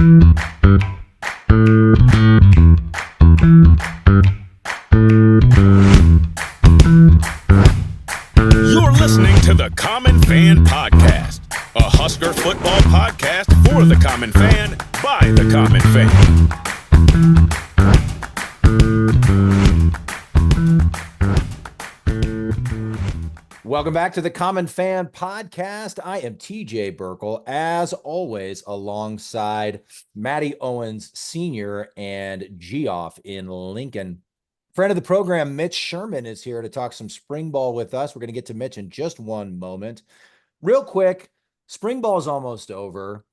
You're listening to the Common Fan Podcast, a Husker football podcast for the common fan, by the common fan. Welcome back to the Common Fan Podcast. I am TJ Burkle, as always, alongside Matty Owens Sr. and Geoff in Lincoln. Friend of the program, Mitch Sherman, is here to talk some spring ball with us. We're going to get to Mitch in just one moment. Real quick, spring ball is almost over,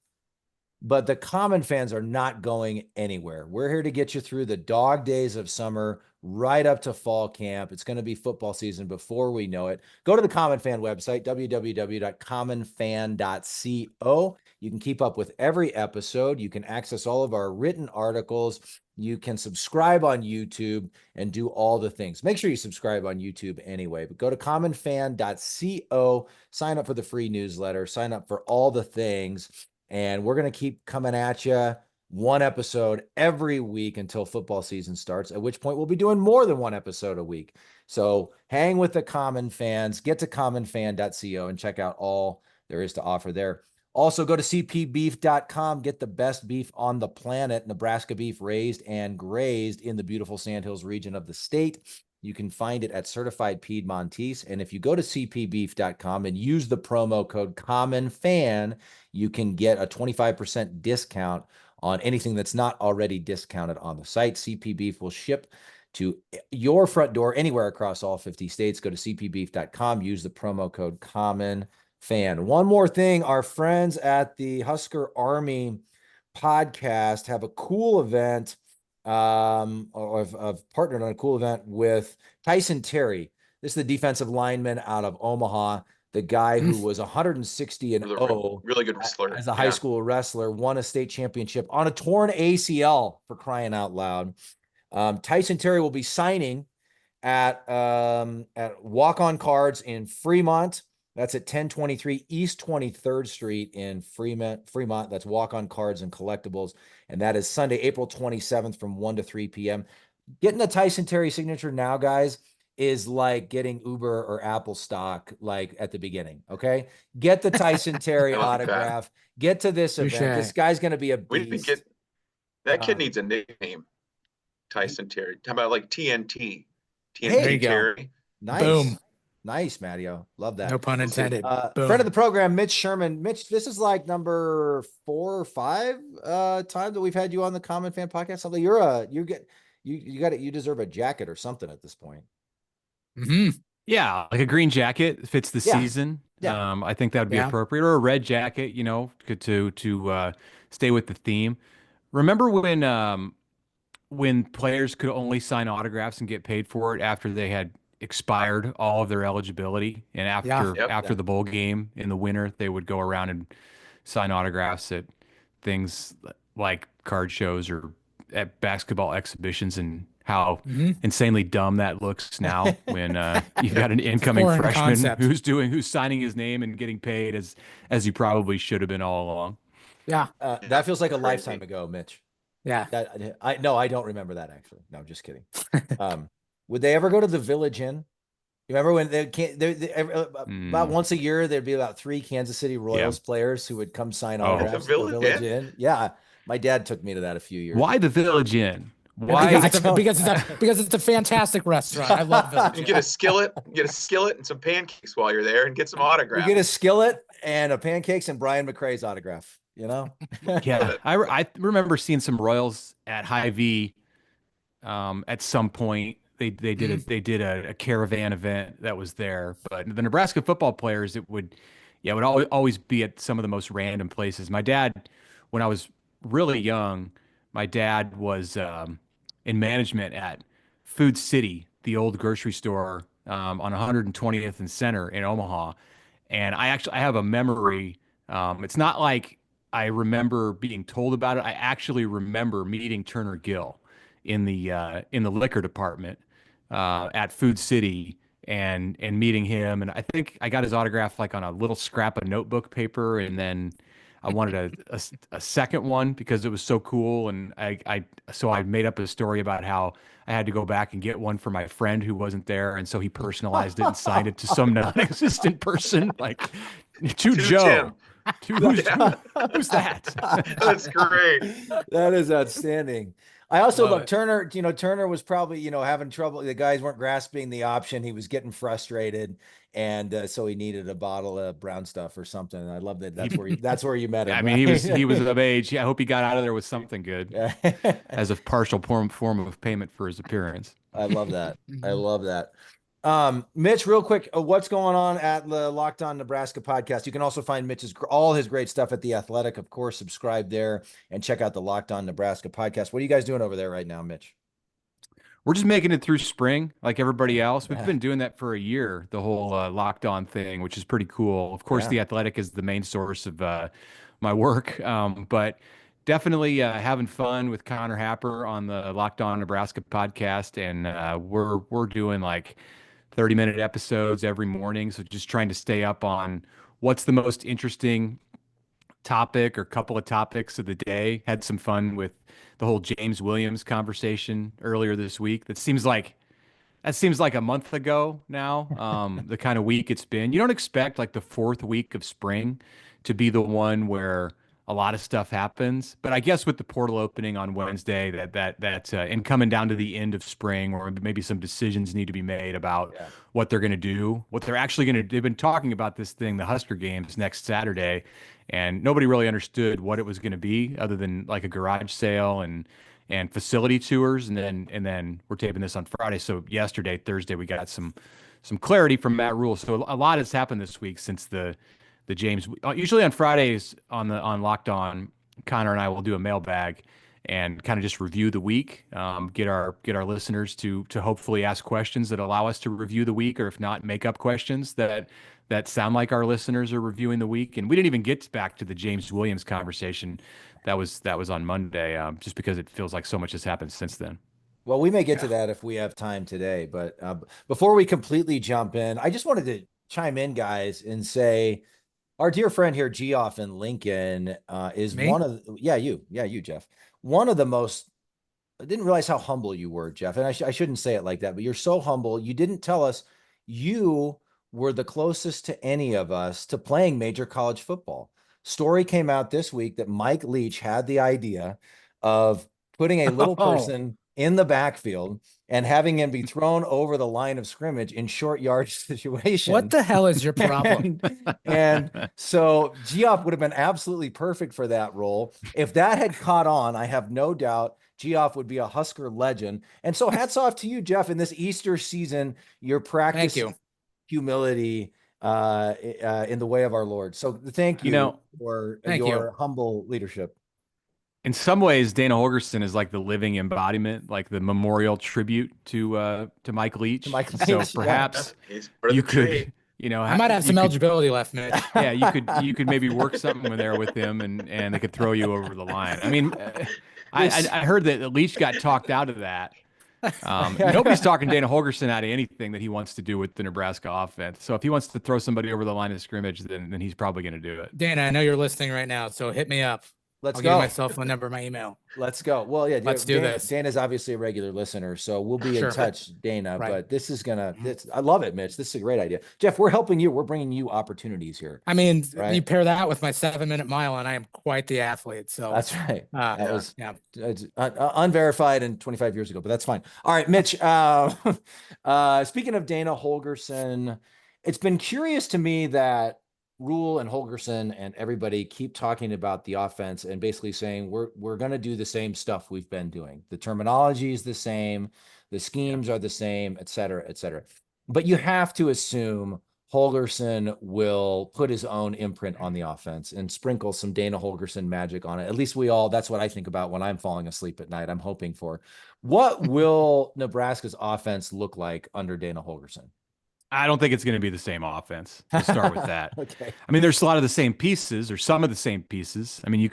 but the Common fans are not going anywhere. We're here to get you through the dog days of summer, right up to fall camp. It's going to be football season before we know it. Go to the Common Fan website, www.commonfan.co. You can keep up with every episode. You can access all of our written articles. You can subscribe on YouTube and do all the things. Make sure you subscribe on YouTube anyway, but go to commonfan.co, sign up for the free newsletter, sign up for all the things, and we're going to keep coming at you one episode every week until football season starts, at which point we'll be doing more than one episode a week. So hang with the Common fans, get to commonfan.co and check out all there is to offer there. Also, go to cpbeef.com, get the best beef on the planet, Nebraska beef raised and grazed in the beautiful Sandhills region of the state. You can find it at Certified Piedmontese. And if you go to cpbeef.com and use the promo code COMMONFAN, you can get a 25% discount on anything that's not already discounted on the site. CP Beef will ship to your front door anywhere across all 50 states. Go to cpbeef.com, use the promo code COMMONFAN. One more thing, our friends at the Husker Army podcast have a cool event, or have partnered on a cool event with Tyson Terry. This is the defensive lineman out of Omaha, the guy who was 160-0, really good wrestler as a high school wrestler, won a state championship on a torn ACL, for crying out loud. Tyson Terry will be signing at Walk On Cards in Fremont. That's at 1023 East 23rd Street in Fremont. That's Walk On Cards and Collectibles. And that is Sunday, April 27th from 1 to 3 p.m. Getting the Tyson Terry signature now, guys, is like getting Uber or Apple stock, like at the beginning. Okay. Get the Tyson Terry autograph. Get to this event. This guy's going to be a beast. That kid needs a nickname. Tyson Terry. How about like TNT? Hey, Terry. Nice. Boom. Nice, Mattio. Love that. No pun intended. Friend of the program, Mitch Sherman. Mitch, this is like number 4 or 5 time that we've had you on the Common Fan Podcast. Something you deserve a jacket or something at this point. Mm-hmm. Yeah, like a green jacket fits the season. Yeah. I think that would be appropriate, or a red jacket. To stay with the theme. Remember when players could only sign autographs and get paid for it after they had expired all of their eligibility, and after the bowl game in the winter, they would go around and sign autographs at things like card shows or at basketball exhibitions, and how insanely dumb that looks now when you've got an incoming freshman who's signing his name and getting paid as you probably should have been all along. Yeah. That feels like a lifetime ago, Mitch. Yeah. I don't remember that actually. No, I'm just kidding. Would they ever go to the Village Inn? You remember when about once a year, there'd be about 3 Kansas City Royals players who would come sign autographs at the Village Inn. Yeah. My dad took me to that a few years ago. Why the Village Inn? Why? Because it's a fantastic restaurant. I love Village Inn. You get a skillet and some pancakes while you're there, and get some autographs. You get a skillet and a pancakes and Brian McRae's autograph. Yeah. I remember seeing some Royals at Hy-Vee at some point. They did a caravan event that was there, but the Nebraska football players, it would always be at some of the most random places. My dad, when I was really young, my dad was in management at Food City, the old grocery store on 120th and Center in Omaha, and I have a memory. It's not like I remember being told about it. I actually remember meeting Turner Gill in the liquor department at Food City and meeting him. And I think I got his autograph like on a little scrap of notebook paper. And then I wanted a second one because it was so cool. And so I made up a story about how I had to go back and get one for my friend who wasn't there. And so he personalized it and signed it to some non-existent person, like to Joe. Tim. Who's that? That's great. That is outstanding. I also Love love it. Turner. Turner was probably, having trouble. The guys weren't grasping the option. He was getting frustrated. And so he needed a bottle of brown stuff or something. I love that. That's where you met him. I mean, he was of age. I hope he got out of there with something good right? as a partial form of payment for his appearance. I love that. I love that. Mitch, real quick, what's going on at the Locked On Nebraska podcast? You can also find Mitch's all his great stuff at The Athletic. Of course, subscribe there and check out the Locked On Nebraska podcast. What are you guys doing over there right now, Mitch? We're just making it through spring like everybody else. We've been doing that for a year, the whole Locked On thing, which is pretty cool. Of course, The Athletic is the main source of my work, but definitely having fun with Connor Happer on the Locked On Nebraska podcast, and we're doing like 30-minute episodes every morning. So just trying to stay up on what's the most interesting topic or couple of topics of the day. Had some fun with the whole James Williams conversation earlier this week. That seems like a month ago now. The kind of week it's been. You don't expect like the fourth week of spring to be the one where a lot of stuff happens, but I guess with the portal opening on Wednesday, and coming down to the end of spring, or maybe some decisions need to be made about what they're going to do, what they're actually going to. They've been talking about this thing, the Husker games next Saturday, and nobody really understood what it was going to be, other than like a garage sale and facility tours, and then we're taping this on Friday, so yesterday, Thursday, we got some clarity from Matt Rule. So a lot has happened this week since the James. Usually on Fridays on Locked On, Connor and I will do a mailbag and kind of just review the week, get our listeners to hopefully ask questions that allow us to review the week, or if not, make up questions that sound like our listeners are reviewing the week. And we didn't even get back to the James Williams conversation. That was on Monday, just because it feels like so much has happened since then. Well, we may get to that if we have time today, but before we completely jump in, I just wanted to chime in, guys, and say, our dear friend here, Geoff in Lincoln, is Me? one of you, Jeff. One of the most. I didn't realize how humble you were, Jeff, and I shouldn't say it like that, but you're so humble. You didn't tell us you were the closest to any of us to playing major college football. Story came out this week that Mike Leach had the idea of putting a little person in the backfield and having him be thrown over the line of scrimmage in short yardage situation. What the hell is your problem? And so Geoff would have been absolutely perfect for that role. If that had caught on, I have no doubt Geoff would be a Husker legend. And so hats off to you, Jeff, in this Easter season, your practice humility in the way of our Lord. So thank you for your humble leadership. In some ways, Dana Holgorsen is like the living embodiment, like the memorial tribute to Mike Leach. So perhaps you could, I might have some eligibility left, Mitch. Yeah, you could maybe work something there with him, and they could throw you over the line. I mean, I heard that Leach got talked out of that. Nobody's talking Dana Holgorsen out of anything that he wants to do with the Nebraska offense. So if he wants to throw somebody over the line of scrimmage, then he's probably going to do it. Dana, I know you're listening right now, so hit me up. I'll give you my cell phone number, my email. Let's go. Well, yeah, let's do this. Dana's obviously a regular listener, so we'll be in touch, Dana. Right. But this is I love it, Mitch. This is a great idea. Jeff, we're helping you. We're bringing you opportunities here. I mean, you pair that with my 7-minute mile, and I am quite the athlete. So that's right. That was unverified and 25 years ago, but that's fine. All right, Mitch. Speaking of Dana Holgorsen, it's been curious to me that Rule and Holgorsen and everybody keep talking about the offense and basically saying we're going to do the same stuff we've been doing. The terminology is the same, the schemes are the same, et cetera, et cetera. But you have to assume Holgorsen will put his own imprint on the offense and sprinkle some Dana Holgorsen magic on it. At least that's what I think about when I'm falling asleep at night. I'm hoping for. What will Nebraska's offense look like under Dana Holgorsen? I don't think it's going to be the same offense. To start with that. Okay. I mean, there's a lot of the same pieces, or some of the same pieces. I mean, you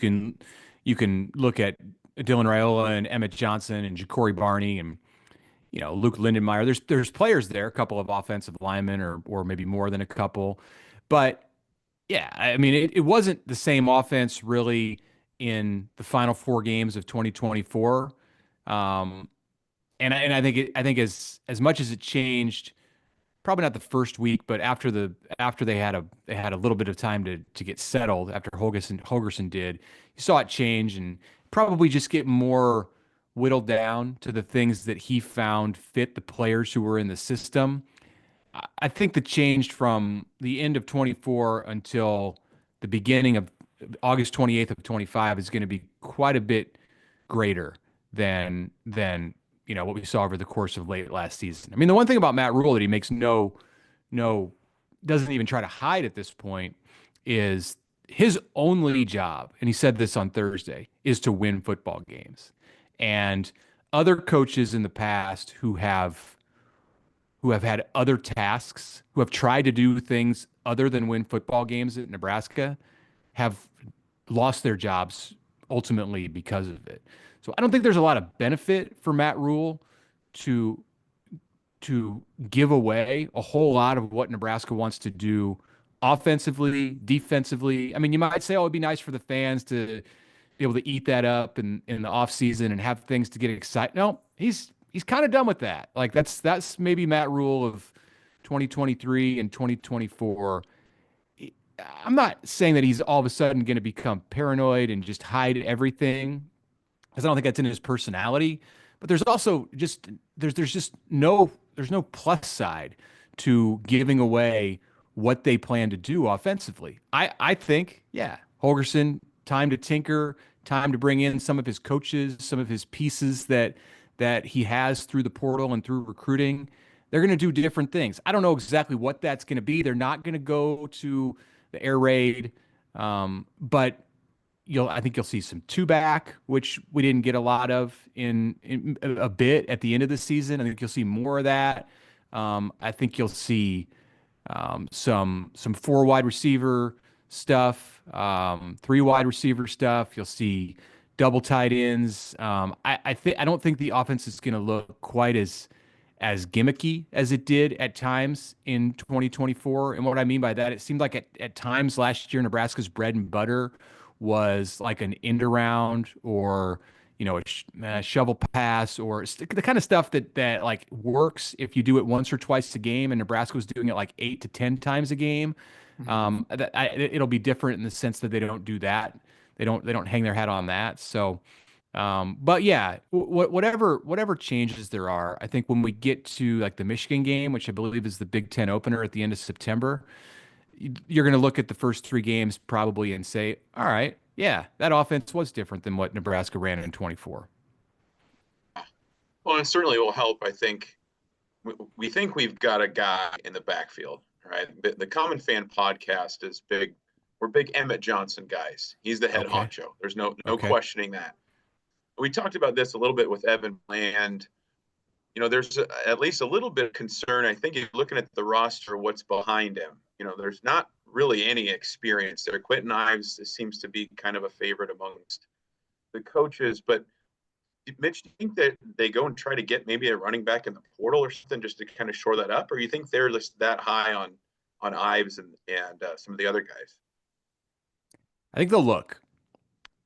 can look at Dylan Raiola and Emmett Johnson and Ja'Cory Barney and Luke Lindenmeyer. There's players there, a couple of offensive linemen, or maybe more than a couple, but Yeah, I mean, it wasn't the same offense really in the final 4 games of 2024. Um, and I think as much as it changed, probably not the first week, but after they had a little bit of time to get settled after Holgorsen did, you saw it change and probably just get more whittled down to the things that he found fit the players who were in the system. I think the change from the end of 24 until the beginning of August 28th of 25 is going to be quite a bit greater than what we saw over the course of late last season. I mean, the one thing about Matt Rule that he makes no doesn't even try to hide at this point is his only job, and he said this on Thursday, is to win football games. And other coaches in the past who have had other tasks, who have tried to do things other than win football games at Nebraska, have lost their jobs ultimately because of it. So I don't think there's a lot of benefit for Matt Rule to give away a whole lot of what Nebraska wants to do offensively, defensively. I mean, you might say, oh, it'd be nice for the fans to be able to eat that up in the offseason and have things to get excited. No, he's kind of done with that. Like that's maybe Matt Rule of 2023 and 2024. I'm not saying that he's all of a sudden going to become paranoid and just hide everything, because I don't think that's in his personality. But there's also just there's no plus side to giving away what they plan to do offensively. I think, yeah, Holgorsen, time to tinker, time to bring in some of his coaches, some of his pieces that he has through the portal and through recruiting. They're going to do different things. I don't know exactly what that's going to be. They're not going to go to the air raid, but I think you'll see some two-back, which we didn't get a lot of in a bit at the end of the season. I think you'll see more of that. I think you'll see some 4 wide receiver stuff, 3 wide receiver stuff. You'll see double tight ends. I don't think the offense is going to look quite as gimmicky as it did at times in 2024. And what I mean by that, it seemed like at times last year, Nebraska's bread and butter was like an end around or a shovel pass or the kind of stuff that like works if you do it once or twice a game, and Nebraska was doing it like 8 to 10 times a game. It'll be different in the sense that they don't do that. They don't hang their hat on that. So, but yeah, whatever changes there are, I think when we get to like the Michigan game, which I believe is the Big Ten opener at the end of September, you're going to look at the first 3 games probably and say, all right, yeah, that offense was different than what Nebraska ran in 24. Well, it certainly will help. I think we think we've got a guy in the backfield, right? The Common Fan podcast is big. We're big Emmett Johnson guys. He's the head honcho. There's no questioning that. We talked about this a little bit with Evan Bland. There's at least a little bit of concern. I think if you're looking at the roster, what's behind him, there's not really any experience there. Quentin Ives seems to be kind of a favorite amongst the coaches. But Mitch, do you think that they go and try to get maybe a running back in the portal or something just to kind of shore that up? Or you think they're just that high on Ives and some of the other guys? I think they'll look.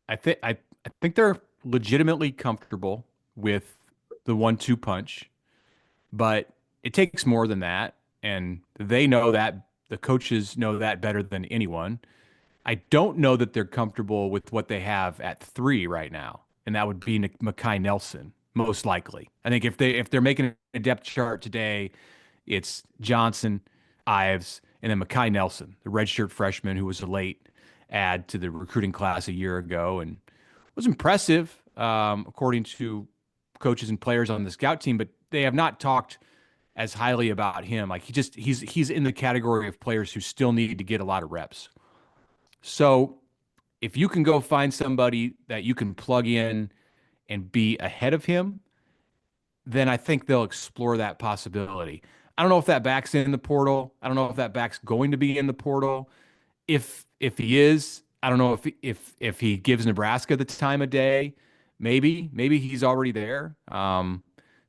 I think they're legitimately comfortable with the 1-2 punch, but it takes more than that, and they know that. The coaches know that better than anyone. I don't know that they're comfortable with what they have at 3 right now, and that would be Mekhi Nelson, most likely. I think if they're making a depth chart today, it's Johnson, Ives, and then Mekhi Nelson, the redshirt freshman who was a late add to the recruiting class a year ago and was impressive, according to coaches and players on the scout team, but they have not talked as highly about him. Like he's in the category of players who still need to get a lot of reps. So if you can go find somebody that you can plug in and be ahead of him, then I think they'll explore that possibility. I don't know if that back's in the portal. I don't know if that back's going to be in the portal. If he is, I don't know if he gives Nebraska the time of day. Maybe he's already there.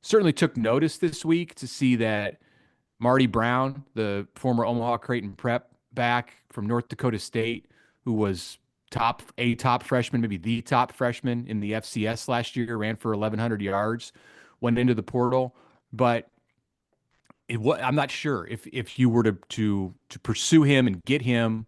Certainly took notice this week to see that Marty Brown, the former Omaha Creighton Prep back from North Dakota State who was top freshman, maybe the top freshman in the FCS last year, ran for 1,100 yards, went into the portal. But I'm not sure if you were to pursue him and get him,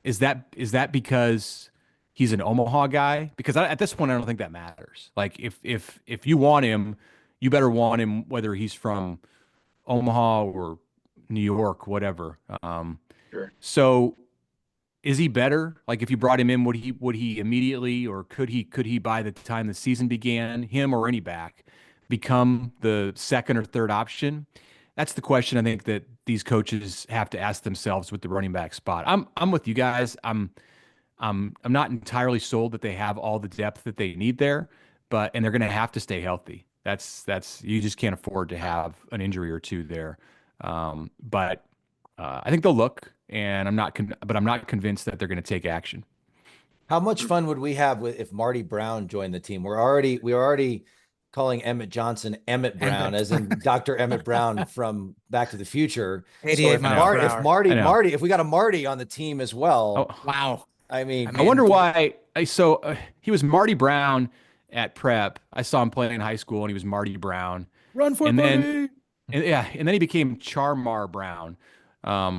is that because he's an Omaha guy? Because at this point, I don't think that matters. Like if you want him, you better want him whether he's from Omaha or New York, whatever. Sure. So is he better? Like if you brought him in, would he immediately, or could he by the time the season began, him or any back, become the second or third option? That's the question I think that these coaches have to ask themselves with the running back spot. I'm with you guys. I'm not entirely sold that they have all the depth that they need there, and they're going to have to stay healthy. That's you just can't afford to have an injury or two there. But I think they'll look, and I'm not convinced that they're going to take action. How much fun would we have if Marty Brown joined the team? We're already calling Emmett Johnson Emmett Brown, as in Dr. Emmett Brown from Back to the Future. 88 miles per hour. If we got a Marty on the team as well. Oh, wow. I mean, I wonder why. He was Marty Brown at prep. I saw him play in high school, and he was Marty Brown. Run for Marty. And then he became Charmar Brown,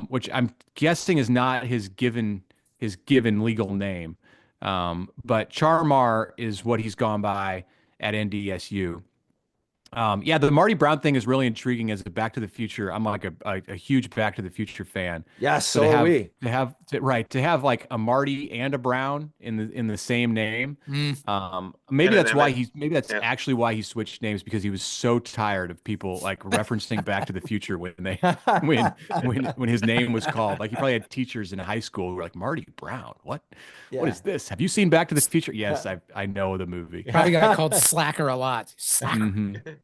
which I'm guessing is not his given legal name. But Charmar is what he's gone by at NDSU. The Marty Brown thing is really intriguing as a Back to the Future. I'm like a huge Back to the Future fan. Yes, so are we. To have like a Marty and a Brown in the same name. Maybe that's actually why he switched names, because he was so tired of people like referencing Back to the Future when his name was called. Like he probably had teachers in high school who were like, Marty Brown, what is this? Have you seen Back to the Future? Yes, I know the movie. Probably got called Slacker a lot. Slacker. Mm-hmm.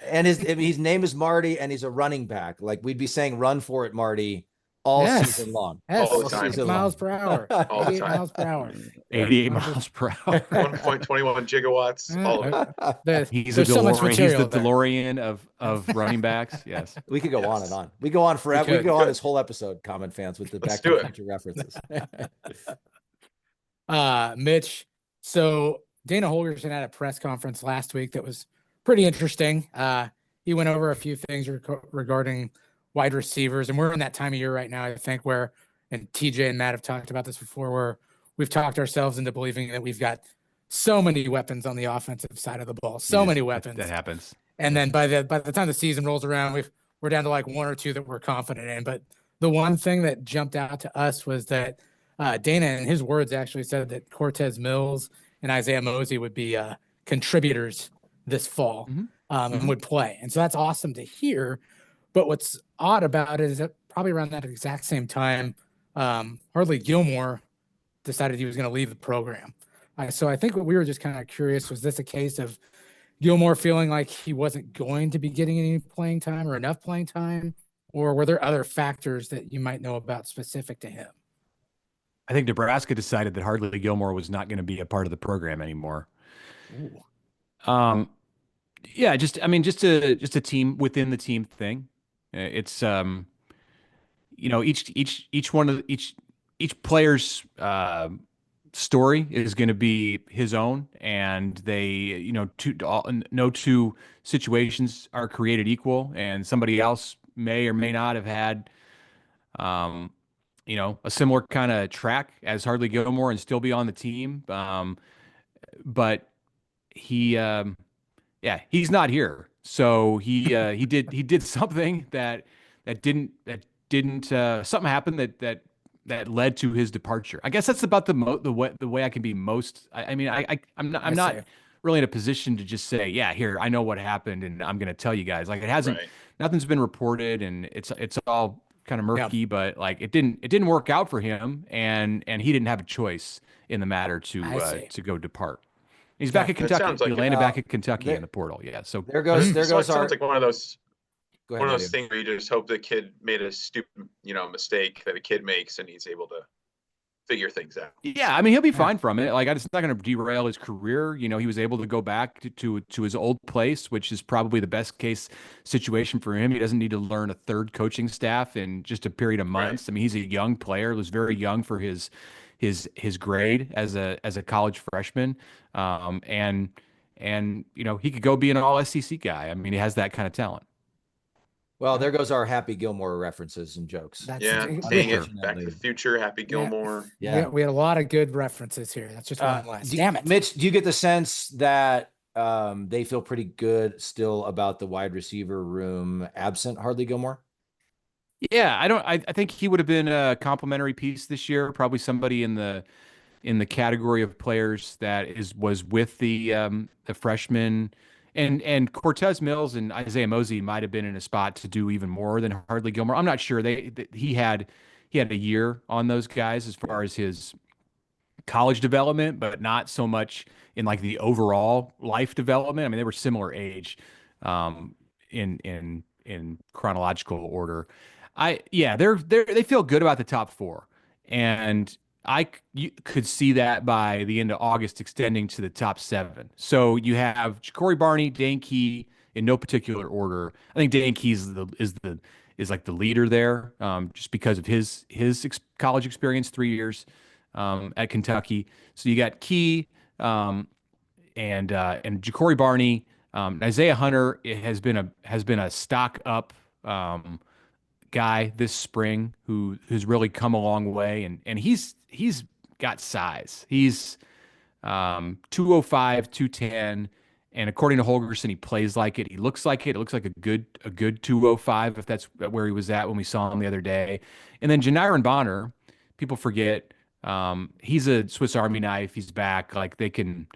And his name is Marty, and he's a running back. Like we'd be saying, "Run for it, Marty," all season long. Yes, all the time. 88 miles per hour. 88 miles per hour. 88 miles per hour. 1.21 gigawatts. All of it. He's a DeLorean. He's the DeLorean of running backs. Yes. We could go on and on. We go on forever. We could go on this whole episode, Common Fans, with the Back to the Future references. Mitch, so Dana Holgorsen had a press conference last week that was pretty interesting. He went over a few things regarding wide receivers, and we're in that time of year right now, I think, and TJ and Matt have talked about this before, where we've talked ourselves into believing that we've got so many weapons on the offensive side of the ball, many weapons. That happens. And then by the time the season rolls around, we're down to like one or two that we're confident in. But the one thing that jumped out to us was that Dana, in his words, actually said that Cortez Mills and Isaiah Mozee would be contributors this fall, and would play. And so that's awesome to hear. But what's odd about it is that probably around that exact same time, Hartley Gilmore decided he was going to leave the program. So I think what we were just kind of curious, was this a case of Gilmore feeling like he wasn't going to be getting any playing time or enough playing time? Or were there other factors that you might know about specific to him? I think Nebraska decided that Hartley Gilmore was not going to be a part of the program anymore. Ooh. Just a team within the team thing. It's each player's story is going to be his own, and they no two situations are created equal, and somebody else may or may not have had a similar kind of track as Hartley Gilmore and still be on the team, but he's not here. So he did something that didn't something happened that led to his departure. I guess that's about the way I can be most. I'm not really in a position to just say, yeah, here, I know what happened and I'm going to tell you guys. Like, it hasn't, nothing's been reported, and it's all kind of murky, but like it didn't work out for him, and he didn't have a choice in the matter to go depart. He's back at Kentucky. He landed back at Kentucky in the portal. Yeah. So there goes it sounds like one of those ahead, things where you just hope the kid made a stupid, mistake that a kid makes, and he's able to figure things out. Yeah, I mean, he'll be fine from it. Like, it's not going to derail his career. You know, he was able to go back to his old place, which is probably the best case situation for him. He doesn't need to learn a third coaching staff in just a period of months. Right. I mean, he's a young player, was very young for his grade as a college freshman. And you know, he could go be an all SEC guy. I mean, he has that kind of talent. Well, there goes our Happy Gilmore references and jokes. That's Yeah, it. dang it. Back to the Future, Happy Gilmore. Yeah. We had a lot of good references here. That's just one less. Damn it. Mitch, do you get the sense that they feel pretty good still about the wide receiver room absent Hardly Gilmore? Yeah, I think he would have been a complimentary piece this year, probably somebody in the category of players that was with the freshmen, and Cortez Mills and Isaiah Mozee might have been in a spot to do even more than Hardly Gilmore. I'm not sure. He had a year on those guys as far as his college development, but not so much in like the overall life development. I mean, they were similar age, in chronological order. They feel good about the top four, and you could see that by the end of August extending to the top seven. So you have Ja'Cory Barney, Dane Key in no particular order. I think Dane Key is like the leader there, just because of his college experience, 3 years at Kentucky. So you got Key and Ja'Cory Barney. Isaiah Hunter has been a stock up guy this spring who's really come a long way, and he's got size. He's 205, 210, and according to Holgorsen, he plays like it. He looks like it. It looks like a good 205 if that's where he was at when we saw him the other day. And then Janiron Bonner, people forget, he's a Swiss Army knife. He's back. Like they can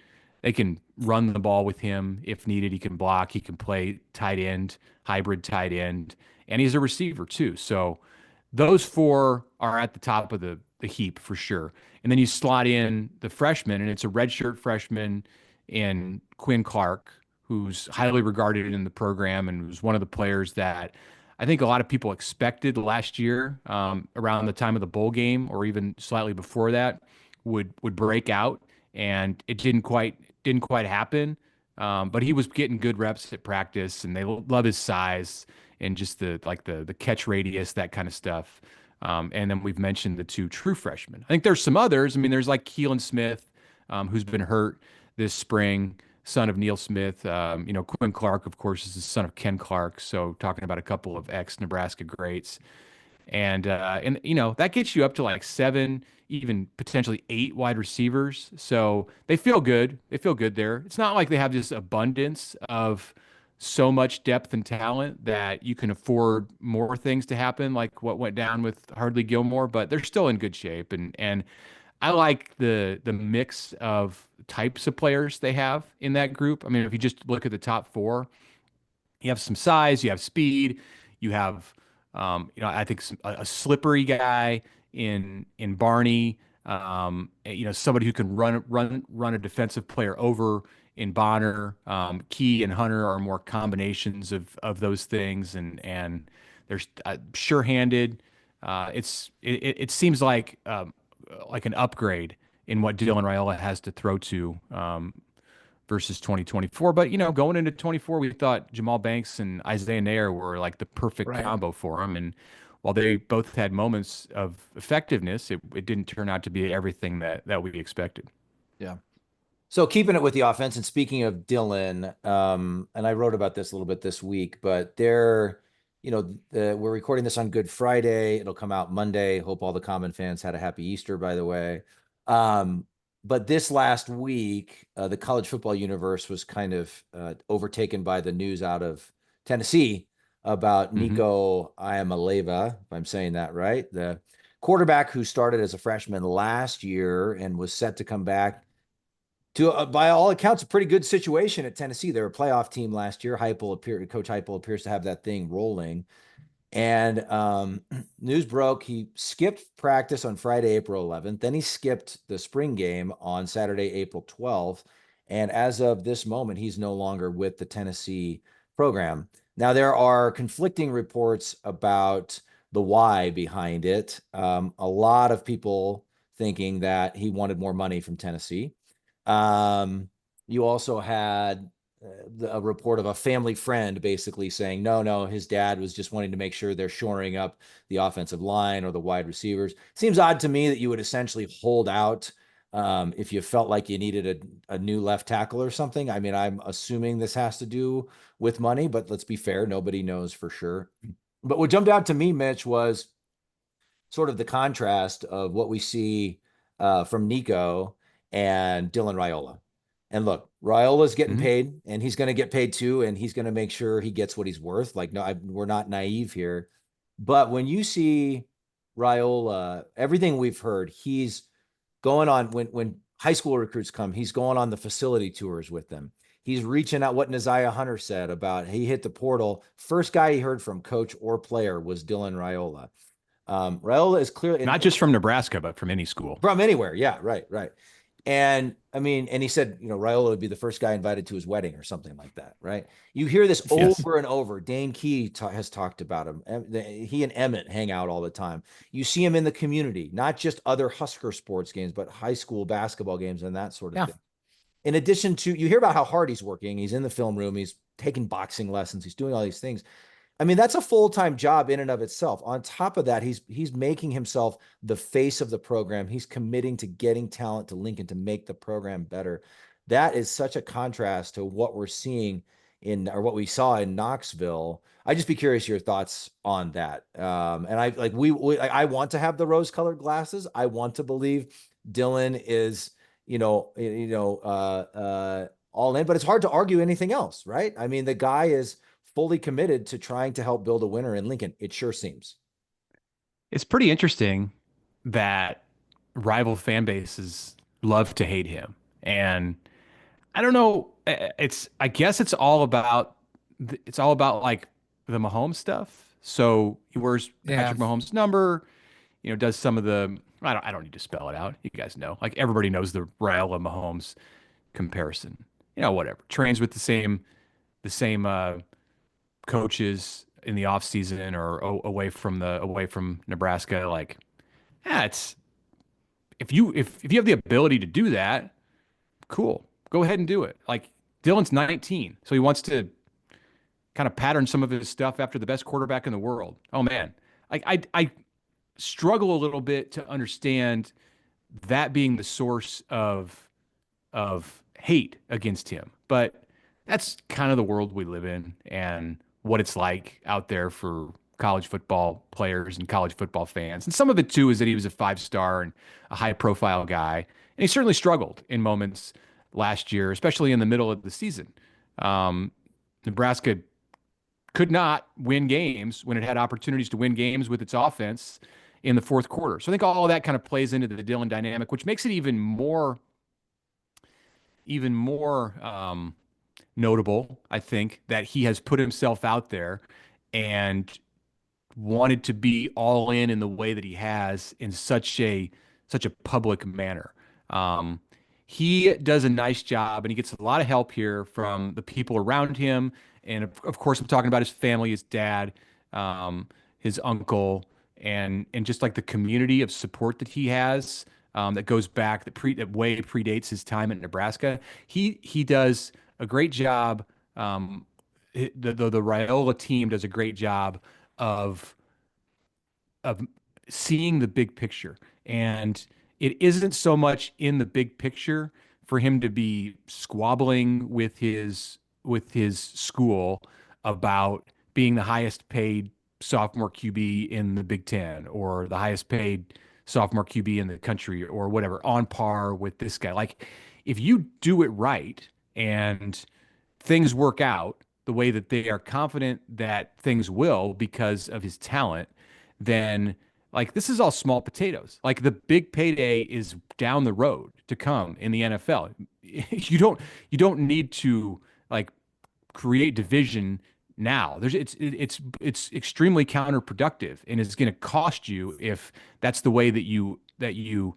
run the ball with him if needed. He can block. He can play tight end, hybrid tight end, and he's a receiver too. So those four are at the top of the heap for sure. And then you slot in the freshman, and it's a redshirt freshman in Quinn Clark, who's highly regarded in the program and was one of the players that I think a lot of people expected last year, around the time of the bowl game or even slightly before that, would break out, and it didn't quite happen. But he was getting good reps at practice, and they love his size and just the catch radius, that kind of stuff. And then we've mentioned the two true freshmen. I think there's some others. I mean, there's like Keelan Smith, who's been hurt this spring, son of Neil Smith. Quinn Clark, of course, is the son of Ken Clark. So talking about a couple of ex-Nebraska greats. And that gets you up to like 7, even potentially 8 wide receivers. So they feel good. They feel good there. It's not like they have this abundance of so much depth and talent that you can afford more things to happen, like what went down with Hardly Gilmore, but they're still in good shape. And I like the mix of types of players they have in that group. I mean, if you just look at the top 4, you have some size, you have speed, you have I think a slippery guy in Barney, somebody who can run a defensive player over in Bonner. Key and Hunter are more combinations of those things, and there's sure-handed. It seems like an upgrade in what Dylan Raiola has to throw to versus 2024. But going into 24, we thought Jamal Banks and Isaiah Nair were like the perfect combo for him, and while they both had moments of effectiveness, it didn't turn out to be everything that we expected. Yeah. So keeping it with the offense, and speaking of Dylan, and I wrote about this a little bit this week, but we're recording this on Good Friday. It'll come out Monday. Hope all the Common fans had a happy Easter, by the way. But this last week, the college football universe was kind of overtaken by the news out of Tennessee about Nico Iamaleava, if I'm saying that right, the quarterback who started as a freshman last year and was set to come back to, by all accounts, a pretty good situation at Tennessee. They were a playoff team last year. Coach Heupel appears to have that thing rolling. And news broke, he skipped practice on Friday, April 11th. Then he skipped the spring game on Saturday, April 12th. And as of this moment, he's no longer with the Tennessee program. Now, there are conflicting reports about the why behind it. A lot of people thinking that he wanted more money from Tennessee. You also had a report of a family friend basically saying, no, his dad was just wanting to make sure they're shoring up the offensive line or the wide receivers. Seems odd to me that you would essentially hold out if you felt like you needed a new left tackle or something. I mean, I'm assuming this has to do with money, but let's be fair. Nobody knows for sure. But what jumped out to me, Mitch, was sort of the contrast of what we see from Nico and Dylan Raiola. And look, Raiola's getting paid, and he's going to get paid too, and he's going to make sure he gets what he's worth. Like, no, we're not naive here. But when you see Raiola, everything we've heard, he's going on when high school recruits come, he's going on the facility tours with them. He's reaching out. What Neziah Hunter said about he hit the portal. First guy he heard from, coach or player, was Dylan Raiola. Raiola is clearly not just from Nebraska, but from any school, from anywhere. Yeah, right. And I mean, and he said, Raiola would be the first guy invited to his wedding or something like that, right? You hear this over and over. Dane Key has talked about him. He and Emmett hang out all the time. You see him in the community, not just other Husker sports games, but high school basketball games and that sort of thing. In addition to, you hear about how hard he's working. He's in the film room. He's taking boxing lessons. He's doing all these things. I mean, that's a full-time job in and of itself. On top of that, he's making himself the face of the program. He's committing to getting talent to Lincoln to make the program better. That is such a contrast to what we're seeing or what we saw in Knoxville. I'd just be curious your thoughts on that. And I want to have the rose-colored glasses. I want to believe Dylan is, all in, but it's hard to argue anything else, right? I mean, the guy is fully committed to trying to help build a winner in Lincoln. It sure seems. It's pretty interesting that rival fan bases love to hate him. And I don't know, I guess it's all about like the Mahomes stuff. So he wears Patrick Mahomes' number, does some of the, I don't need to spell it out. You guys know, like everybody knows the Raiola Mahomes comparison, whatever, trains with the same coaches in the off season or away from Nebraska. Like, it's if you have the ability to do that, cool, go ahead and do it. Like, Dylan's 19, so he wants to kind of pattern some of his stuff after the best quarterback in the world. Oh man, I struggle a little bit to understand that being the source of hate against him, but that's kind of the world we live in and what it's like out there for college football players and college football fans. And some of it too is that he was a 5-star and a high-profile guy, and he certainly struggled in moments last year, especially in the middle of the season. Nebraska could not win games when it had opportunities to win games with its offense in the fourth quarter. So I think all of that kind of plays into the Dylan dynamic, which makes it even more notable, I think, that he has put himself out there and wanted to be all in the way that he has in such a public manner. He does a nice job, and he gets a lot of help here from the people around him. And of course, I'm talking about his family, his dad, his uncle, and just like the community of support that he has that goes back, that way predates his time at Nebraska. He does a great job. The Raiola team does a great job of seeing the big picture, and it isn't so much in the big picture for him to be squabbling with his school about being the highest paid sophomore QB in the Big Ten or the highest paid sophomore QB in the country or whatever, on par with this guy. Like, if you do it right and things work out the way that they are confident that things will because of his talent, then like, this is all small potatoes. Like, the big payday is down the road to come in the NFL. You don't need to like create division now. It's extremely counterproductive, and it's going to cost you if that's the way that you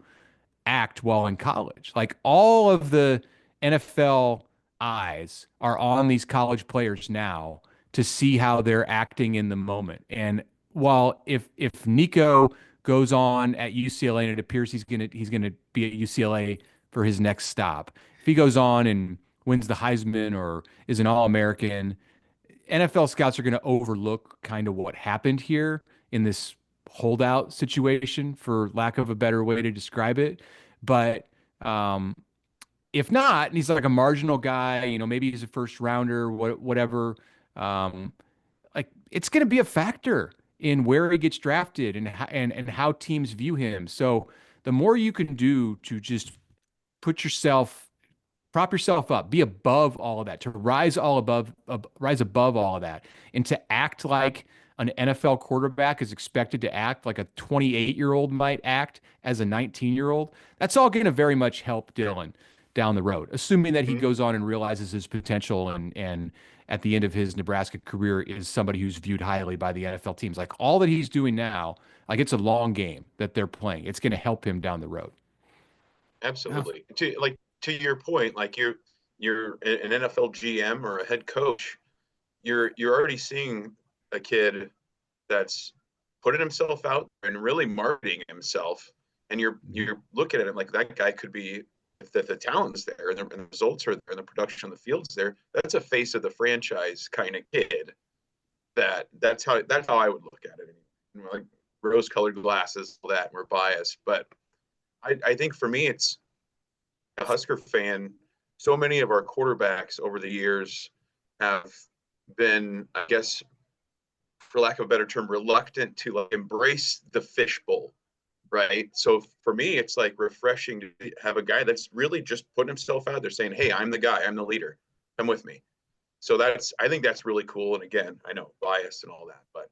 act while in college. Like, all of the NFL eyes are on these college players now to see how they're acting in the moment. And while if Nico goes on at UCLA and it appears he's gonna be at UCLA for his next stop. If he goes on and wins the Heisman or is an All-American, NFL scouts are going to overlook kind of what happened here in this holdout situation, for lack of a better way to describe it. But if not, and he's like a marginal guy, maybe he's a first rounder, whatever. Like, it's going to be a factor in where he gets drafted and how teams view him. So the more you can do to just prop yourself up, be above all of that, to rise above all of that, and to act like an NFL quarterback is expected to act, like a 28-year-old might act as a 19-year-old. That's all going to very much help Dylan down the road, assuming that he goes on and realizes his potential and at the end of his Nebraska career is somebody who's viewed highly by the NFL teams. Like, all that he's doing now, like, it's a long game that they're playing. It's going to help him down the road. Absolutely. To your point, like, you're an NFL GM or a head coach, you're already seeing a kid that's putting himself out and really marketing himself, and you're looking at him like, that guy could be, if the talent's there and the results are there and the production on the field's there, that's a face of the franchise kind of kid. That's how I would look at it. Like, rose-colored glasses, all that, and we're biased, but I think for me, it's a Husker fan. So many of our quarterbacks over the years have been, I guess, for lack of a better term, reluctant to, like, embrace the fishbowl, right? So for me, it's like refreshing to have a guy that's really just putting himself out there saying, hey, I'm the guy, I'm the leader, come with me. So I think that's really cool. And again, I know, biased and all that, but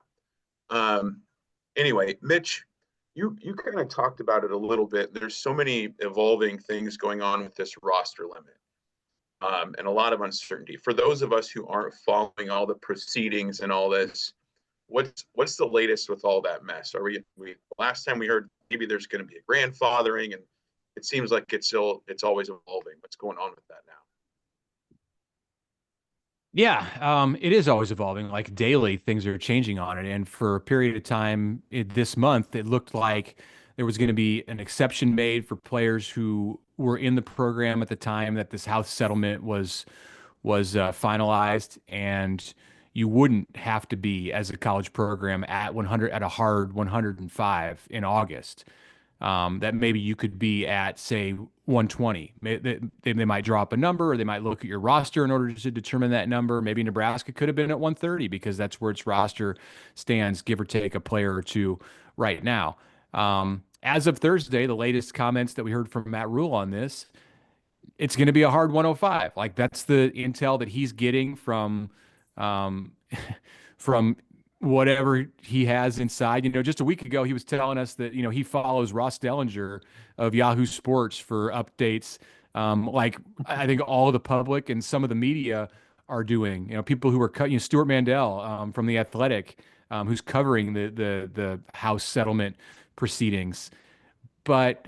anyway, Mitch, you kind of talked about it a little bit. There's so many evolving things going on with this roster limit, and a lot of uncertainty. For those of us who aren't following all the proceedings and all this, what's the latest with all that mess? Are we last time we heard maybe there's going to be a grandfathering, and it seems like it's always evolving. What's going on with that now? Yeah, it is always evolving. Like, daily, things are changing on it. And for a period of time this month, it looked like there was going to be an exception made for players who were in the program at the time that this house settlement was finalized, and you wouldn't have to be, as a college program, at a hard 105 in August. That maybe you could be at, say, 120. They might draw up a number, or they might look at your roster in order to determine that number. Maybe Nebraska could have been at 130 because that's where its roster stands, give or take a player or two right now. As of Thursday, the latest comments that we heard from Matt Rule on this, it's going to be a hard 105. Like, that's the intel that he's getting from from whatever he has inside. Just a week ago, he was telling us that, he follows Ross Dellinger of Yahoo Sports for updates. Like, I think all of the public and some of the media are doing, people who are cutting, Stuart Mandel from The Athletic, who's covering the House settlement proceedings. But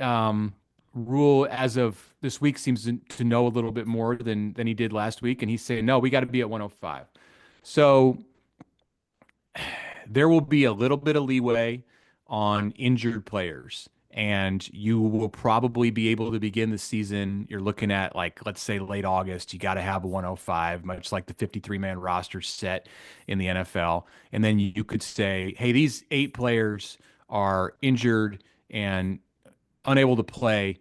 Rule, as of this week, seems to know a little bit more than he did last week. And he's saying, no, we got to be at 105. So there will be a little bit of leeway on injured players, and you will probably be able to begin the season. You're looking at, like, let's say late August, you got to have a 105, much like the 53-man roster set in the NFL. And then you could say, hey, these 8 players are injured and unable to play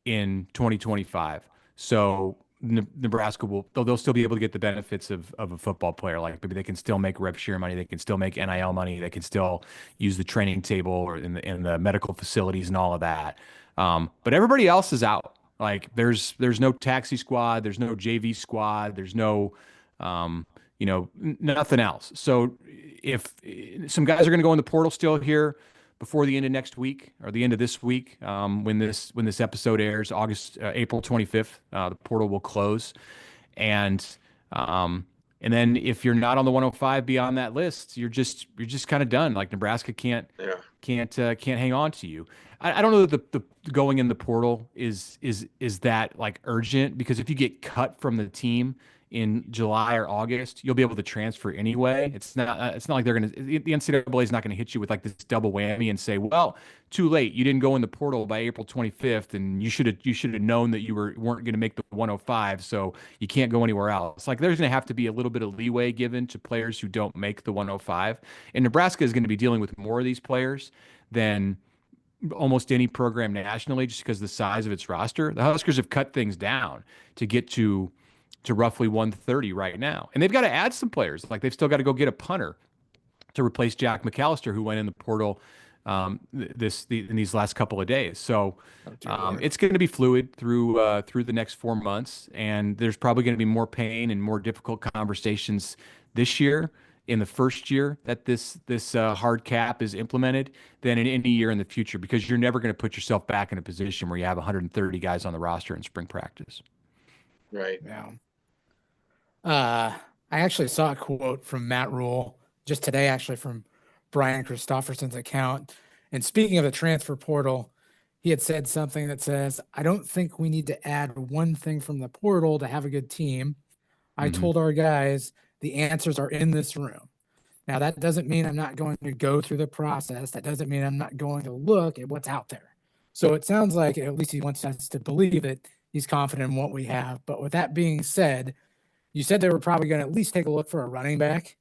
in 2025. So Nebraska they'll still be able to get the benefits of a football player. Like, maybe they can still make rev share money, they can still make NIL money, they can still use the training table or in the medical facilities and all of that. But everybody else is out. Like, there's no taxi squad, there's no JV squad, there's no nothing else. So if some guys are going to go in the portal still here before the end of next week, or the end of this week, when this episode airs, April 25th, the portal will close, and then if you're not on the 105 beyond that list, you're just kind of done. Like, Nebraska can't hang on to you. I don't know that the going in the portal is that, like, urgent, because if you get cut from the team in July or August, you'll be able to transfer anyway. It's not like they're going to, the NCAA is not going to hit you with like this double whammy and say, well, too late. You didn't go in the portal by April 25th and you should have known that you weren't going to make the 105. So you can't go anywhere else. Like there's going to have to be a little bit of leeway given to players who don't make the 105. And Nebraska is going to be dealing with more of these players than almost any program nationally, just because of the size of its roster. The Huskers have cut things down to get to roughly 130 right now. And they've got to add some players. Like they've still got to go get a punter to replace Jack McAllister, who went in the portal in these last couple of days. So it's going to be fluid through the next 4 months. And there's probably going to be more pain and more difficult conversations this year in the first year that this hard cap is implemented than in any year in the future, because you're never going to put yourself back in a position where you have 130 guys on the roster in spring practice. Right. Yeah. I actually saw a quote from Matt Rule just today, actually from Brian Christopherson's account. And speaking of the transfer portal, he had said something that says, I don't think we need to add one thing from the portal to have a good team. I told our guys the answers are in this room. Now, that doesn't mean I'm not going to go through the process. That doesn't mean I'm not going to look at what's out there. So it sounds like at least he wants us to believe that he's confident in what we have. But with that being said, you said they were probably going to at least take a look for a running back.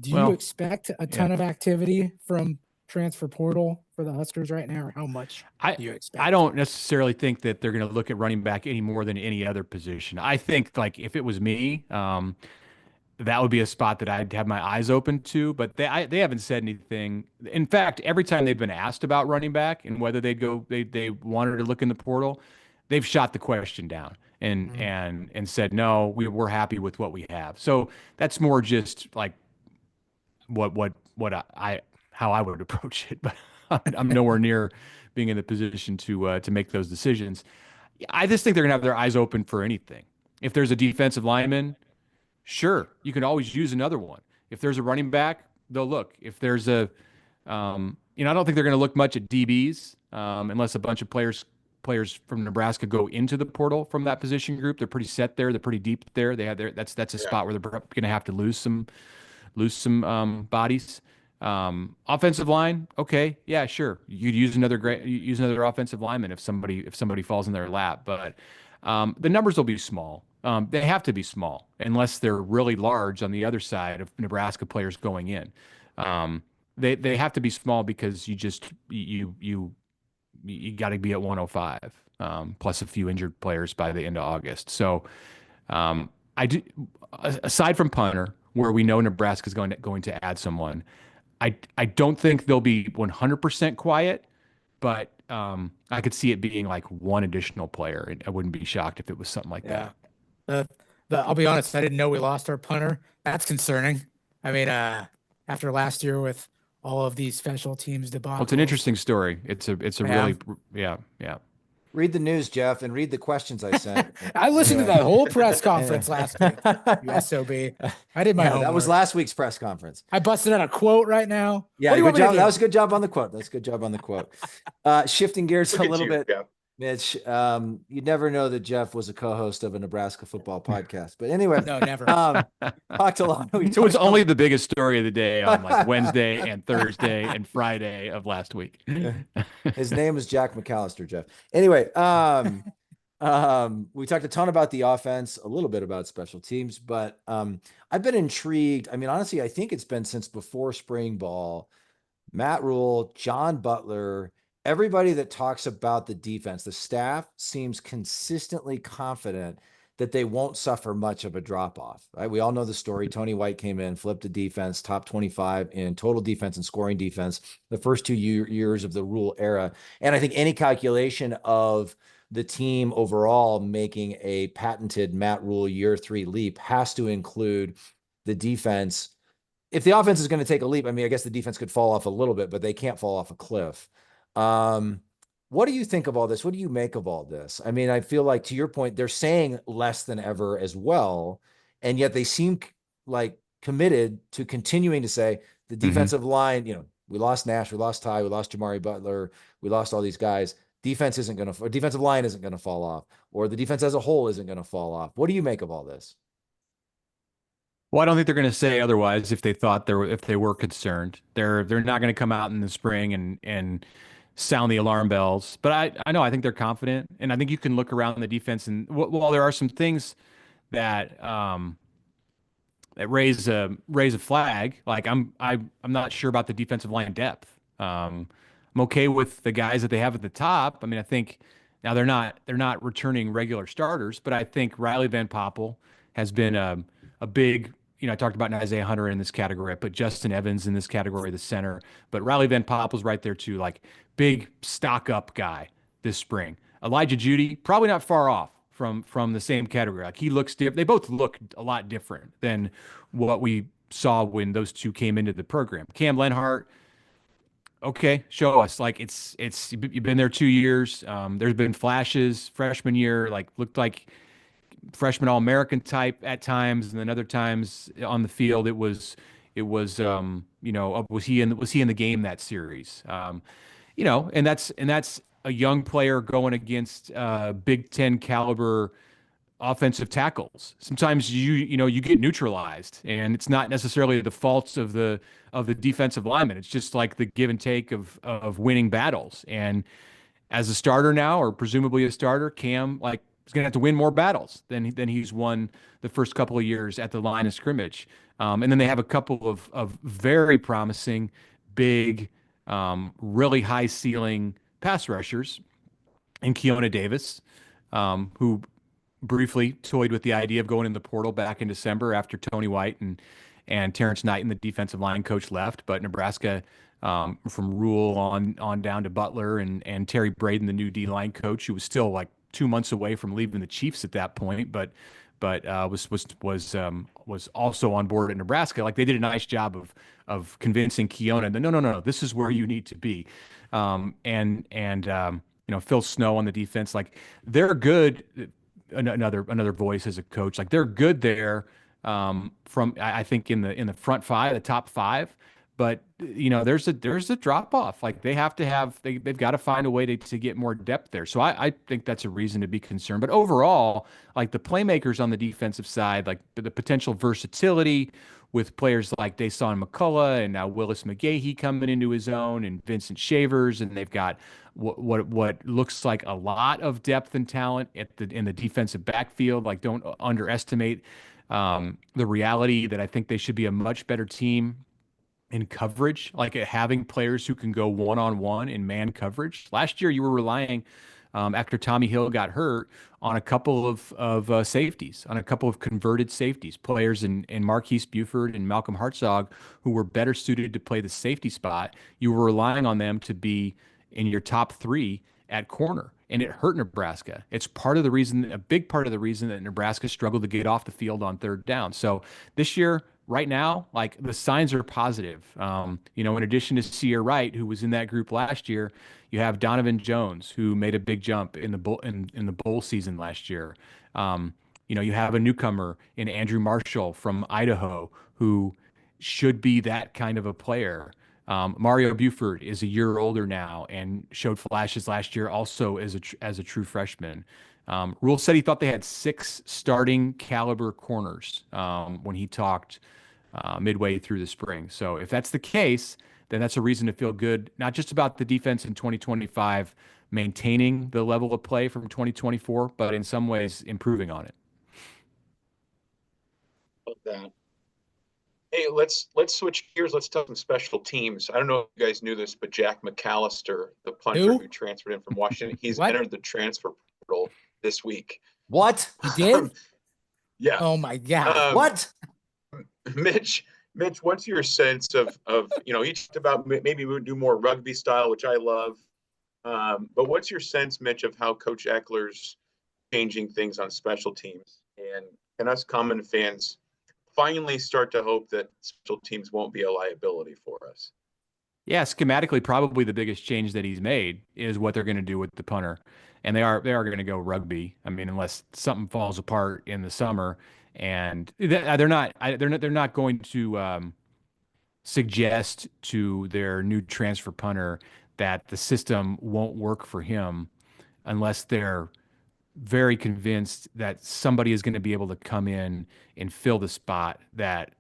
Do you expect a ton of activity from transfer portal for the Huskers right now, or how much do you expect? I don't necessarily think that they're going to look at running back any more than any other position. I think, like, if it was me, that would be a spot that I'd have my eyes open to, but they haven't said anything. In fact, every time they've been asked about running back and whether they wanted to look in the portal, they've shot the question down and said, no, we're happy with what we have. So that's more just like how I would approach it, but I'm nowhere near being in the position to make those decisions. I just think they're gonna have their eyes open for anything. If there's a defensive lineman, sure, you can always use another one. If there's a running back, they'll look. If there's I don't think they're going to look much at DBs unless a bunch of players from Nebraska go into the portal from that position group. They're pretty set there. They're pretty deep there. They have that's a spot where they're going to have to lose some bodies. Offensive line, okay, yeah, sure. You'd use another offensive lineman if somebody falls in their lap, but the numbers will be small. They have to be small unless they're really large on the other side of Nebraska players going in. They have to be small because you got to be at 105 plus a few injured players by the end of August. So I do, aside from punter, where we know Nebraska is going to add someone, I don't think they'll be 100% quiet, but I could see it being like one additional player. I wouldn't be shocked if it was something like that. I'll be honest, I didn't know we lost our punter. That's concerning. I mean, after last year with all of these special teams debacle. Well, it's an interesting story. It's a really, yeah. Read the news, Jeff, and read the questions I sent. I listened to that whole press conference last week. You SOB. I did my homework. That was last week's press conference. I busted out a quote right now. Yeah, good job. That was a good job on the quote. That's a good job on the quote. Shifting gears a little bit. Jeff. Mitch, you'd never know that Jeff was a co-host of a Nebraska football podcast. But anyway, no, never. Talked a lot. It was only the biggest story of the day on like Wednesday and Thursday and Friday of last week. His name was Jack McAllister, Jeff. Anyway, we talked a ton about the offense, a little bit about special teams, but I've been intrigued. I mean, honestly, I think it's been since before spring ball. Matt Rule, John Butler, everybody that talks about the defense, the staff seems consistently confident that they won't suffer much of a drop-off, right? We all know the story. Tony White came in, flipped the defense, top 25 in total defense and scoring defense the first 2 years of the Rule era. And I think any calculation of the team overall making a patented Matt Rule year 3 leap has to include the defense. If the offense is going to take a leap, I mean, I guess the defense could fall off a little bit, but they can't fall off a cliff. What do you think of all this? What do you make of all this? I mean, I feel like, to your point, they're saying less than ever as well, and yet they seem like committed to continuing to say the defensive line, we lost Nash, we lost Ty, we lost Jamari Butler, we lost all these guys. Defensive line isn't going to fall off, or the defense as a whole isn't going to fall off. What do you make of all this? Well, I don't think they're going to say otherwise if they thought if they were concerned. They're not going to come out in the spring and sound the alarm bells. But I know I think they're confident, and I think you can look around the defense and while there are some things that that raise a flag, like I'm not sure about the defensive line depth. I'm okay with the guys that they have at the top. I mean, I think now they're not returning regular starters, but I think Riley Van Poppel has been a big. I talked about Isaiah Hunter in this category. I put Justin Evans in this category, the center, but Riley Van Poppel's right there too, like big stock up guy this spring. Elijah Judy, probably not far off from the same category. Like he looks different. They both look a lot different than what we saw when those two came into the program. Cam Lenhart, okay, show us. Like you've been there 2 years. There's been flashes. Freshman year, like looked like freshman All-American type at times, and then other times on the field was he in the game that series? And that's a young player going against Big Ten caliber offensive tackles. Sometimes you get neutralized, and it's not necessarily the faults of the defensive lineman. It's just like the give and take of winning battles. And as a starter now, or presumably a starter, Cam is going to have to win more battles than he's won the first couple of years at the line of scrimmage. And then they have a couple of very promising, big, really high ceiling pass rushers in Keona Davis, who briefly toyed with the idea of going in the portal back in December after Tony White and Terrence Knight and the defensive line coach left. But Nebraska, from Rule on down to Butler and Terry Braden, the new D line coach, who was still like 2 months away from leaving the Chiefs at that point, but was also on board at Nebraska. Like they did a nice job of convincing Keona that no, this is where you need to be. Phil Snow on the defense, like they're good. Another voice as a coach, like they're good there. From I think in the front five, the top five, but there's a drop off. Like they've got to find a way to get more depth there. So I think that's a reason to be concerned. But overall, like the playmakers on the defensive side, like the potential versatility with players like Dasan McCullough and now Willis McGahee coming into his own, and Vincent Shavers, and they've got what looks like a lot of depth and talent in the defensive backfield. Like don't underestimate the reality that I think they should be a much better team in coverage, like having players who can go one-on-one in man coverage. Last year, you were relying, after Tommy Hill got hurt, on a couple of safeties, on a couple of converted safeties, players in Marquise Buford and Malcolm Hartzog, who were better suited to play the safety spot. You were relying on them to be in your top three at corner, and it hurt Nebraska. It's a big part of the reason that Nebraska struggled to get off the field on third down. So this year, right now, like the signs are positive. In addition to Sear Wright, who was in that group last year, you have Donovan Jones, who made a big jump in the bowl season last year. You have a newcomer in Andrew Marshall from Idaho, who should be that kind of a player. Mario Buford is a year older now and showed flashes last year, also as a true freshman. Rule said he thought they had 6 starting caliber corners when he talked midway through the spring. So if that's the case, then that's a reason to feel good, not just about the defense in 2025 maintaining the level of play from 2024, but in some ways improving on it. Love that. Hey, let's switch gears. Let's talk some special teams. I don't know if you guys knew this, but Jack McAllister, the punter who transferred in from Washington, he's entered the transfer portal this week. What? He did? Yeah. Oh my God. What? Mitch, what's your sense of he talked about maybe we would do more rugby style, which I love. But what's your sense, Mitch, of how Coach Eckler's changing things on special teams? And can us common fans finally start to hope that special teams won't be a liability for us? Yeah, schematically, probably the biggest change that he's made is what they're going to do with the punter, and they are going to go rugby. I mean, unless something falls apart in the summer, and they're not going to suggest to their new transfer punter that the system won't work for him unless they're very convinced that somebody is going to be able to come in and fill the spot that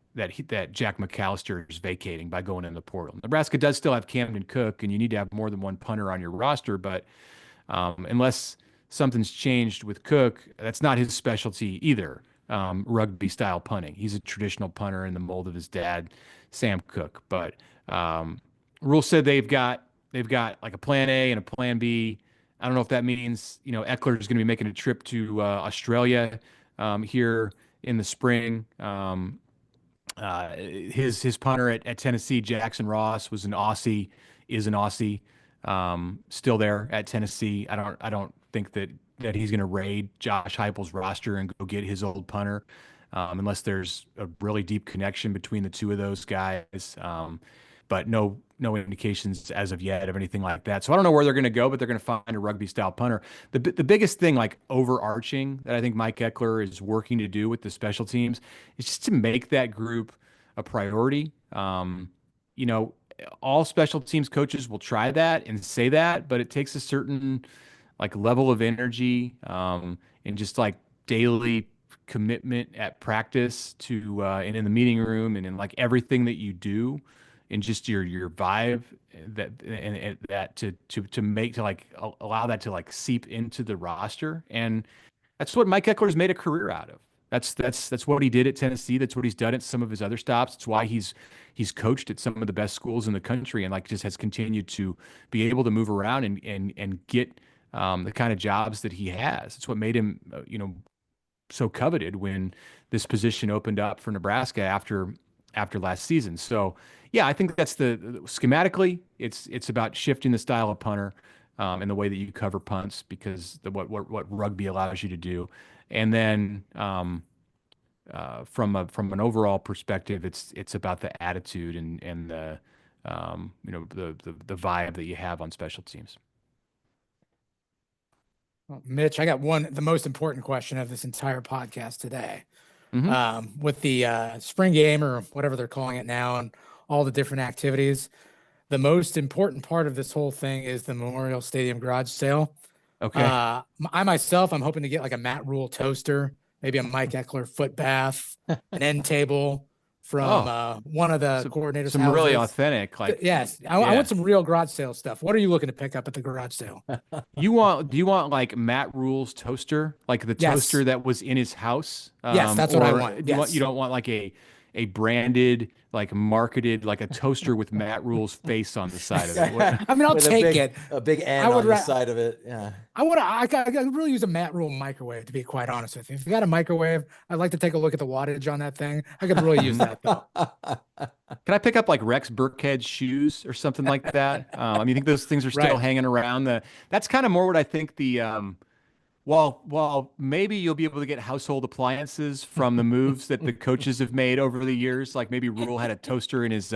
Jack McAllister is vacating by going in the portal. Nebraska does still have Camden Cook, and you need to have more than one punter on your roster, but unless something's changed with Cook, that's not his specialty either. Rugby style punting. He's a traditional punter in the mold of his dad, Sam Cook. But Rule said they've got like a plan A and a plan B. I don't know if that means, Eckler is going to be making a trip to Australia here in the spring. His punter at Tennessee, Jackson Ross, is an Aussie, still there at Tennessee. I don't think that he's going to raid Josh Heupel's roster and go get his old punter, unless there's a really deep connection between the two of those guys. But no indications as of yet of anything like that. So I don't know where they're going to go, but they're going to find a rugby style punter. The biggest thing, like overarching, that I think Mike Eckler is working to do with the special teams is just to make that group a priority. All special teams coaches will try that and say that, but it takes a certain like level of energy and just like daily commitment at practice to and in the meeting room and in like everything that you do and just your vibe that to make to like allow that to like seep into the roster. And that's what Mike Eckler's made a career out of. That's what he did at Tennessee. That's what he's done at some of his other stops. It's why he's coached at some of the best schools in the country and like just has continued to be able to move around and get the kind of jobs that he has. It's what made him so coveted when this position opened up for Nebraska after last season. So yeah, I think that's schematically it's about shifting the style of punter and the way that you cover punts because what rugby allows you to do. And then from an overall perspective, it's about the attitude and the the vibe that you have on special teams. Well, Mitch, I got the most important question of this entire podcast today. With the spring game or whatever they're calling it now and all the different activities, the most important part of this whole thing is the Memorial Stadium garage sale. Okay. I myself, I'm hoping to get like a Matt Rule toaster, maybe a Mike Eckler foot bath, an end table from one of the coordinators. Some really authentic, like yes. I want some real garage sale stuff. What are you looking to pick up at the garage sale? Do you want like Matt Rule's toaster, like the toaster that was in his house? Yes, that's what I want. You don't want like a branded, like marketed, like a toaster with Matt Rule's face on the side of it. I mean, I'll take it. A big N on the side of it. Yeah. I could really use a Matt Rule microwave, to be quite honest with you. If you got a microwave, I'd like to take a look at the wattage on that thing. I could really use that though. Can I pick up like Rex Burkhead's shoes or something like that? You think those things are still hanging around? That's kind of more what I think while maybe you'll be able to get household appliances from the moves that the coaches have made over the years, like maybe Rule had a toaster in his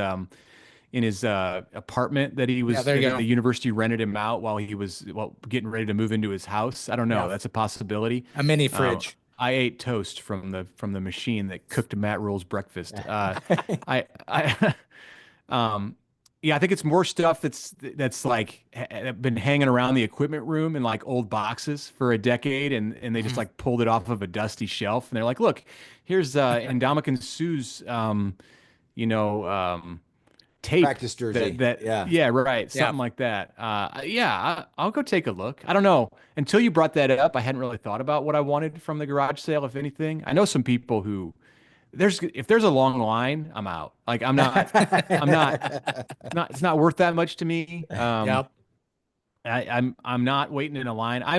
apartment that he was the university rented him out while he was getting ready to move into his house. I don't know. Yeah. That's a possibility. A mini fridge. I ate toast from the machine that cooked Matt Rule's breakfast. Yeah, I think it's more stuff that's like been hanging around the equipment room in like old boxes for a decade, and they just like pulled it off of a dusty shelf, and they're like, "Look, here's Ndamukong Suh's, tape practice jersey." Something like that. I'll go take a look. I don't know. Until you brought that up, I hadn't really thought about what I wanted from the garage sale, if anything. I know some people who. If there's a long line, I'm out. Like I'm not, it's not worth that much to me. I'm not waiting in a line. I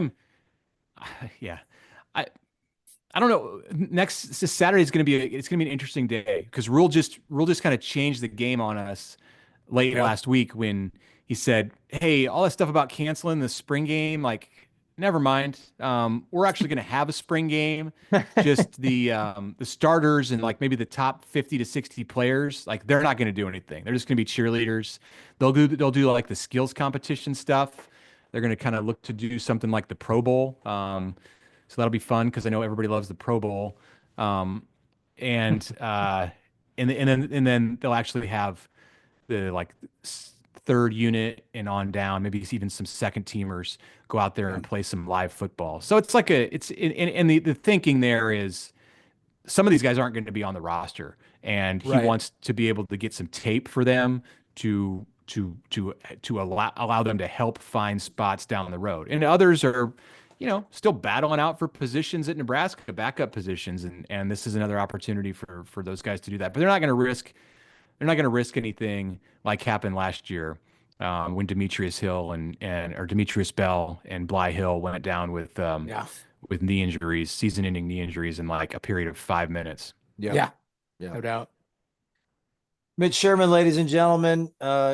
don't know. Next Saturday is going to be an interesting day because Rule just kind of changed the game on us late last week when he said, "Hey, all that stuff about canceling the spring game, like never mind. We're actually going to have a spring game. Just the starters and like maybe the top 50 to 60 players, like they're not going to do anything. They're just going to be cheerleaders. They'll do like the skills competition stuff. They're going to kind of look to do something like the Pro Bowl. So that'll be fun because I know everybody loves the Pro Bowl. And then they'll actually have the third unit and on down, maybe even some second teamers go out there and play some live football. So it's like and the thinking there is some of these guys aren't going to be on the roster, and he wants to be able to get some tape for them to allow them to help find spots down the road. And others are, still battling out for positions at Nebraska, backup positions, and this is another opportunity for those guys to do that. But they're not going to risk anything like happened last year when Demetrius Hill or Demetrius Bell and Bly Hill went down with knee injuries, season-ending knee injuries in like a period of 5 minutes. Yeah, no doubt. Mitch Sherman, ladies and gentlemen,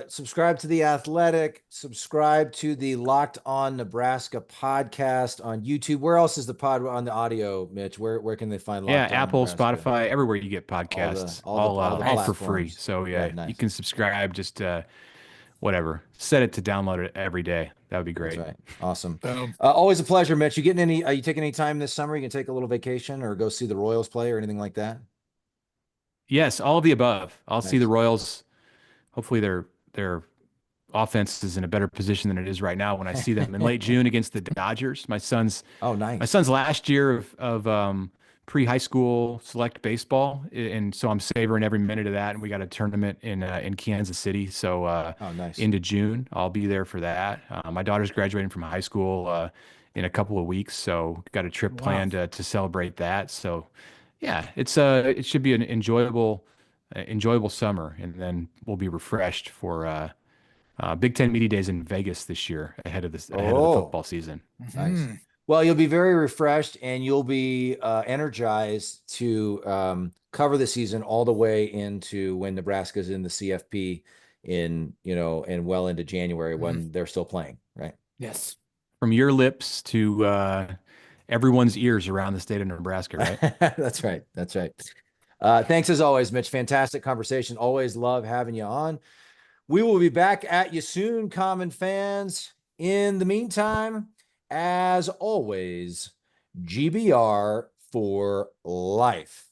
subscribe to The Athletic, subscribe to the Locked On Nebraska podcast on YouTube. Where else is the pod on the audio, Mitch? Where can they find Locked On Apple, Nebraska? Spotify, everywhere you get podcasts, all for free. So nice. You can subscribe, just whatever, set it to download it every day. That would be great. That's right. Awesome. Always a pleasure, Mitch. Are you taking any time this summer? You can take a little vacation or go see the Royals play or anything like that? Yes, all of the above. I'll see the Royals. Hopefully their offense is in a better position than it is right now when I see them in late June against the Dodgers. My son's last year of pre-high school select baseball, and so I'm savoring every minute of that. And we got a tournament in Kansas City, so into June I'll be there for that. My daughter's graduating from high school in a couple of weeks, so got a trip planned to celebrate that. So yeah, it should be an enjoyable summer, and then we'll be refreshed for Big Ten Media Days in Vegas this year ahead of the football season. Nice. Well, you'll be very refreshed, and you'll be energized to cover the season all the way into when Nebraska's in the CFP and well into January when they're still playing, right? Yes. From your lips to everyone's ears around the state of Nebraska, right? That's right. Thanks as always, Mitch. Fantastic conversation. Always love having you on. We will be back at you soon, Common fans. In the meantime, as always, GBR for life.